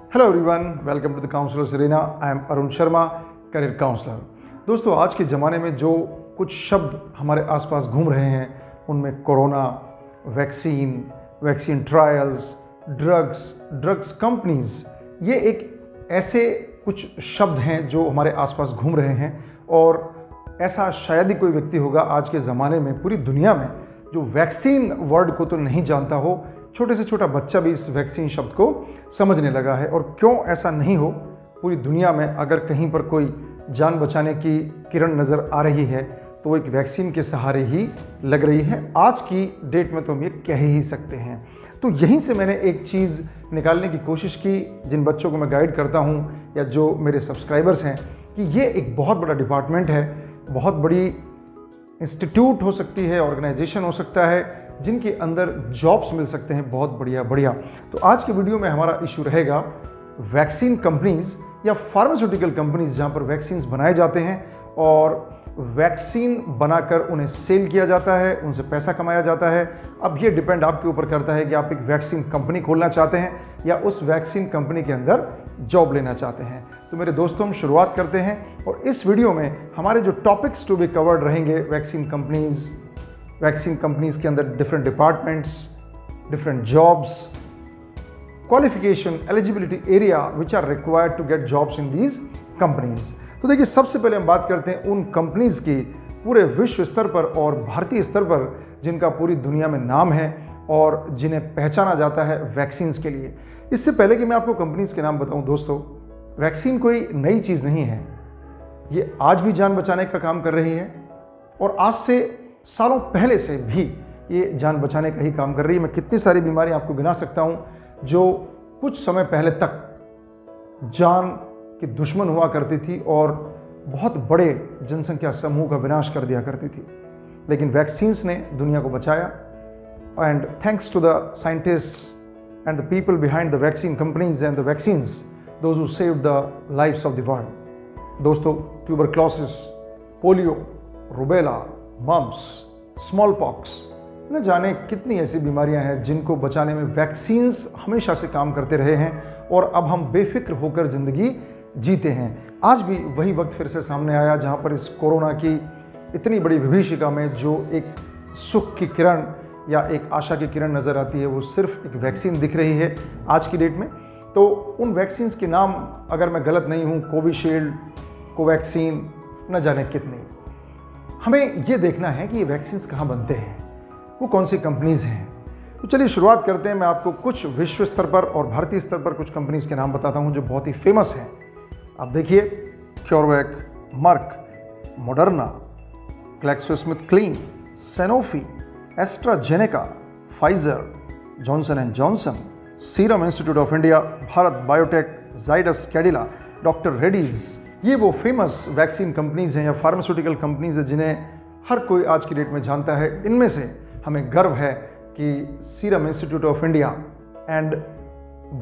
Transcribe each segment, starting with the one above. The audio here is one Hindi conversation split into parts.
Hello everyone, welcome to the counsellors arena. I am Arun Sharma, career counsellor. दोस्तों, आज के ज़माने में जो कुछ शब्द हमारे आसपास घूम रहे हैं उनमें corona, vaccine trials, drugs companies, ये एक ऐसे कुछ शब्द हैं जो हमारे आसपास घूम रहे हैं। और ऐसा शायद ही कोई व्यक्ति होगा आज के ज़माने में पूरी दुनिया में जो वैक्सीन वर्ड को तो नहीं जानता हो। छोटे से छोटा बच्चा भी इस वैक्सीन शब्द को समझने लगा है। और क्यों ऐसा नहीं हो, पूरी दुनिया में अगर कहीं पर कोई जान बचाने की किरण नज़र आ रही है तो वो एक वैक्सीन के सहारे ही लग रही है। आज की डेट में तो हम ये कह ही सकते हैं। तो यहीं से मैंने एक चीज़ निकालने की कोशिश की, जिन बच्चों को मैं गाइड करता हूँ या जो मेरे सब्सक्राइबर्स हैं, कि ये एक बहुत बड़ा डिपार्टमेंट है, बहुत बड़ी इंस्टीट्यूट हो सकती है, ऑर्गेनाइजेशन हो सकता है, जिनके अंदर जॉब्स मिल सकते हैं बहुत बढ़िया। तो आज के वीडियो में हमारा इशू रहेगा वैक्सीन कंपनीज या फार्मास्यूटिकल कंपनीज, जहां पर वैक्सीन्स बनाए जाते हैं और वैक्सीन बनाकर उन्हें सेल किया जाता है, उनसे पैसा कमाया जाता है। अब ये डिपेंड आपके ऊपर करता है कि आप एक वैक्सीन कंपनी खोलना चाहते हैं या उस वैक्सीन कंपनी के अंदर जॉब लेना चाहते हैं। तो मेरे दोस्तों, हम शुरुआत करते हैं। और इस वीडियो में हमारे जो टॉपिक्स टू बी कवर्ड रहेंगे, वैक्सीन कंपनीज के अंदर different departments, different jobs, qualification, eligibility area which are required to get jobs in these companies. तो देखिए, सबसे पहले हम बात करते हैं उन कंपनीज की पूरे विश्व स्तर पर और भारतीय स्तर पर जिनका पूरी दुनिया में नाम है और जिन्हें पहचाना जाता है वैक्सीन्स के लिए। इससे पहले कि मैं आपको कंपनीज के नाम बताऊं, दोस्तों, वैक्सीन कोई नई चीज़ नहीं है। ये आज भी जान बचाने का काम कर रही है और आज से सालों पहले से भी ये जान बचाने का ही काम कर रही है। मैं कितनी सारी बीमारियां आपको गिना सकता हूं जो कुछ समय पहले तक जान की दुश्मन हुआ करती थी और बहुत बड़े जनसंख्या समूह का विनाश कर दिया करती थी, लेकिन वैक्सीन्स ने दुनिया को बचाया। And thanks to the scientists and the people behind the vaccine companies and the vaccines, those who saved the lives of the world. दोस्तों, tuberculosis, polio, rubella, mumps, small pox, न जाने कितनी ऐसी बीमारियां हैं जिनको बचाने में वैक्सीन्स हमेशा से काम करते रहे हैं और अब हम बेफिक्र होकर ज़िंदगी जीते हैं। आज भी वही वक्त फिर से सामने आया जहां पर इस कोरोना की इतनी बड़ी विभीषिका में जो एक सुख की किरण या एक आशा की किरण नज़र आती है, वो सिर्फ एक वैक्सीन दिख रही है आज की डेट में। तो उन वैक्सीन्स के नाम, अगर मैं गलत नहीं हूँ, कोविशील्ड, कोवैक्सीन, न जाने कितनी। हमें ये देखना है कि ये वैक्सीन्स कहाँ बनते हैं, वो कौन सी कंपनीज हैं। तो चलिए शुरुआत करते हैं। मैं आपको कुछ विश्व स्तर पर और भारतीय स्तर पर कुछ कंपनीज के नाम बताता हूँ जो बहुत ही फेमस हैं। आप देखिए, CureVac, Merck, Moderna, GlaxoSmithKline, Sanofi, AstraZeneca, Pfizer, Johnson and Johnson, Serum Institute of India, Bharat Biotech, Zydus Cadila, doctor Reddy's. ये वो फेमस वैक्सीन कंपनीज हैं या फार्मास्यूटिकल कंपनीज हैं जिन्हें हर कोई आज की डेट में जानता है। इनमें से हमें गर्व है कि serum Institute of India and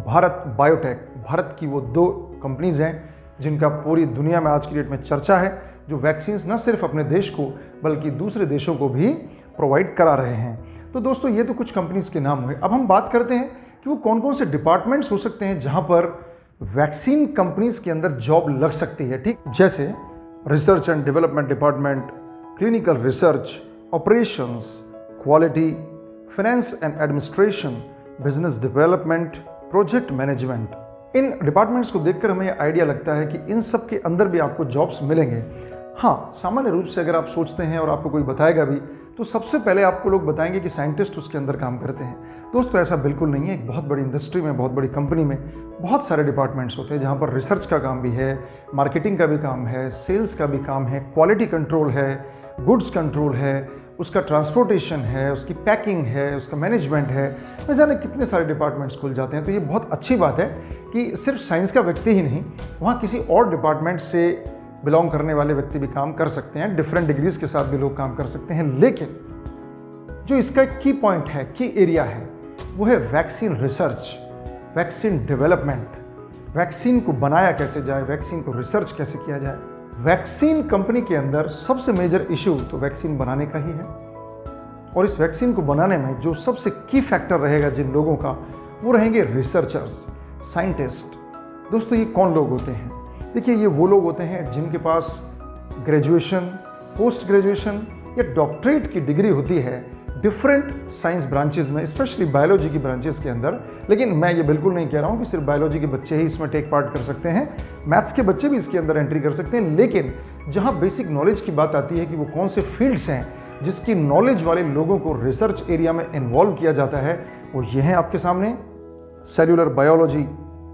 Bharat biotech, Bharat की वो दो कंपनीज हैं जिनका पूरी दुनिया में आज की डेट में चर्चा है, जो वैक्सीन्स न सिर्फ अपने देश को बल्कि दूसरे देशों को भी प्रोवाइड करा रहे हैं। तो दोस्तों, ये तो कुछ कंपनीज के नाम हुए। अब हम बात करते हैं कि वो कौन कौन से डिपार्टमेंट्स हो सकते हैं जहाँ पर वैक्सीन कंपनीज के अंदर जॉब लग सकती है। ठीक जैसे research and development department, clinical research, operations, quality, finance and administration, business development, project management. In departments को देखकर हमें यह आइडिया लगता है कि इन सब के अंदर भी आपको जॉब्स मिलेंगे। हाँ, सामान्य रूप से अगर आप सोचते हैं और आपको कोई बताएगा भी तो सबसे पहले आपको लोग बताएंगे कि साइंटिस्ट उसके अंदर काम करते हैं। दोस्तों, ऐसा बिल्कुल नहीं है। एक बहुत बड़ी इंडस्ट्री में, बहुत बड़ी कंपनी में बहुत सारे डिपार्टमेंट्स होते हैं जहाँ पर रिसर्च का काम भी है, मार्केटिंग का भी काम है, सेल्स का भी काम है, क्वालिटी कंट्रोल है, गुड्स कंट्रोल है, उसका ट्रांसपोर्टेशन है, उसकी पैकिंग है, उसका मैनेजमेंट है, न जाने कितने सारे डिपार्टमेंट्स खुल जाते हैं। तो ये बहुत अच्छी बात है कि सिर्फ साइंस का व्यक्ति ही नहीं, वहाँ किसी और डिपार्टमेंट से बिलोंग करने वाले व्यक्ति भी काम कर सकते हैं, डिफरेंट डिग्रीज के साथ भी लोग काम कर सकते हैं। लेकिन जो इसका की पॉइंट है, की एरिया है, वो है vaccine research, vaccine development. Vaccine को बनाया कैसे जाए, वैक्सीन को रिसर्च कैसे किया जाए। वैक्सीन कंपनी के अंदर सबसे मेजर इशू तो वैक्सीन बनाने का ही है और इस वैक्सीन को बनाने में जो सबसे की फैक्टर रहेगा जिन लोगों का, वो रहेंगे रिसर्चर्स, साइंटिस्ट, दोस्तों ये कौन लोग होते हैं? देखिए, ये वो लोग होते हैं जिनके पास ग्रेजुएशन, पोस्ट ग्रेजुएशन या डॉक्टरेट की डिग्री होती है डिफरेंट साइंस ब्रांचेस में, स्पेशली बायोलॉजी की ब्रांचेस के अंदर। लेकिन मैं ये बिल्कुल नहीं कह रहा हूँ कि सिर्फ बायोलॉजी के बच्चे ही इसमें टेक पार्ट कर सकते हैं, मैथ्स के बच्चे भी इसके अंदर एंट्री कर सकते हैं। लेकिन जहाँ बेसिक नॉलेज की बात आती है कि वो कौन से फील्ड्स हैं जिसकी नॉलेज वाले लोगों को रिसर्च एरिया में इन्वॉल्व किया जाता है, वो ये हैं आपके सामने: cellular biology,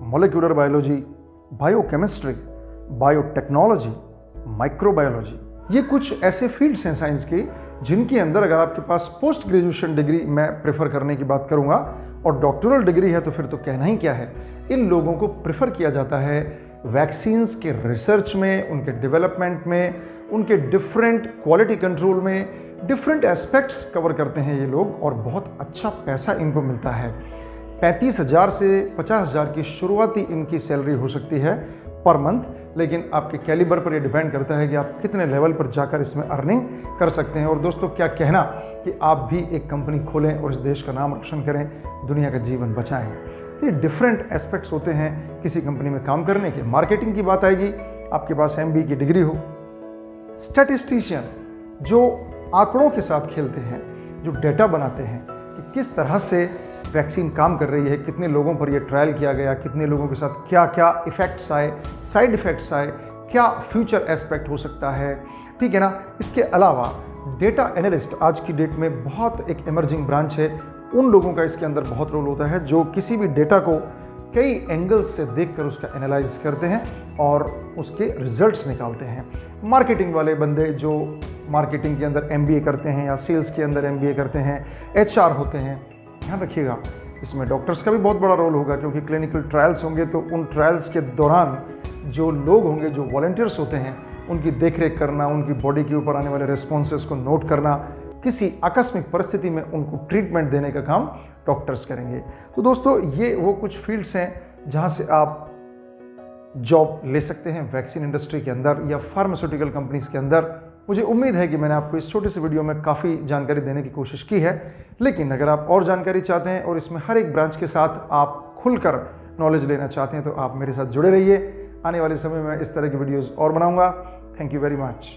molecular biology, biochemistry, biotechnology, microbiology. ये कुछ ऐसे फील्ड्स हैं साइंस के जिनके अंदर अगर आपके पास पोस्ट ग्रेजुएशन डिग्री मैं प्रेफर करने की बात करूंगा और डॉक्टरल डिग्री है तो फिर तो कहना ही क्या है। इन लोगों को प्रेफर किया जाता है वैक्सीन्स के रिसर्च में, उनके डेवलपमेंट में, उनके डिफरेंट क्वालिटी कंट्रोल में, डिफरेंट एस्पेक्ट्स कवर करते हैं ये लोग और बहुत अच्छा पैसा इनको मिलता है। 35,000 से 50,000 की शुरुआती इनकी सैलरी हो सकती है पर मंथ, लेकिन आपके कैलिबर पर ये डिपेंड करता है कि आप कितने लेवल पर जाकर इसमें अर्निंग कर सकते हैं। और दोस्तों, क्या कहना कि आप भी एक कंपनी खोलें और इस देश का नाम रोशन करें, दुनिया का जीवन बचाएं। तो ये डिफरेंट एस्पेक्ट्स होते हैं किसी कंपनी में काम करने के। मार्केटिंग की बात आएगी, आपके पास MBA की डिग्री हो। स्टैटिस्टिशियन, जो आंकड़ों के साथ खेलते हैं, जो डेटा बनाते हैं कि किस तरह से वैक्सीन काम कर रही है, कितने लोगों पर यह ट्रायल किया गया, कितने लोगों के साथ क्या क्या इफ़ेक्ट्स आए, साइड इफ़ेक्ट्स आए, क्या फ्यूचर एस्पेक्ट हो सकता है, ठीक है ना। इसके अलावा डेटा एनालिस्ट आज की डेट में बहुत एक इमर्जिंग ब्रांच है। उन लोगों का इसके अंदर बहुत रोल होता है जो किसी भी डेटा को कई एंगल्स से देखकर उसका एनालाइज करते हैं और उसके रिजल्ट्स निकालते हैं। मार्केटिंग वाले बंदे जो मार्केटिंग के अंदर MBA करते हैं या सेल्स के अंदर MBA करते हैं, HR होते हैं। ध्यान रखिएगा, इसमें डॉक्टर्स का भी बहुत बड़ा रोल होगा क्योंकि क्लिनिकल ट्रायल्स होंगे तो उन ट्रायल्स के दौरान जो लोग होंगे, जो वॉलंटियर्स होते हैं, उनकी देखरेख करना, उनकी बॉडी के ऊपर आने वाले रिस्पॉन्सेस को नोट करना, किसी आकस्मिक परिस्थिति में उनको ट्रीटमेंट देने का काम डॉक्टर्स करेंगे। तो दोस्तों, ये वो कुछ फील्ड्स हैं जहाँ से आप जॉब ले सकते हैं वैक्सीन इंडस्ट्री के अंदर या फार्मास्यूटिकल कंपनीज के अंदर। मुझे उम्मीद है कि मैंने आपको इस छोटे से वीडियो में काफ़ी जानकारी देने की कोशिश की है, लेकिन अगर आप और जानकारी चाहते हैं और इसमें हर एक ब्रांच के साथ आप खुलकर नॉलेज लेना चाहते हैं तो आप मेरे साथ जुड़े रहिए। आने वाले समय में इस तरह की वीडियोज़ और बनाऊंगा। Thank you very much.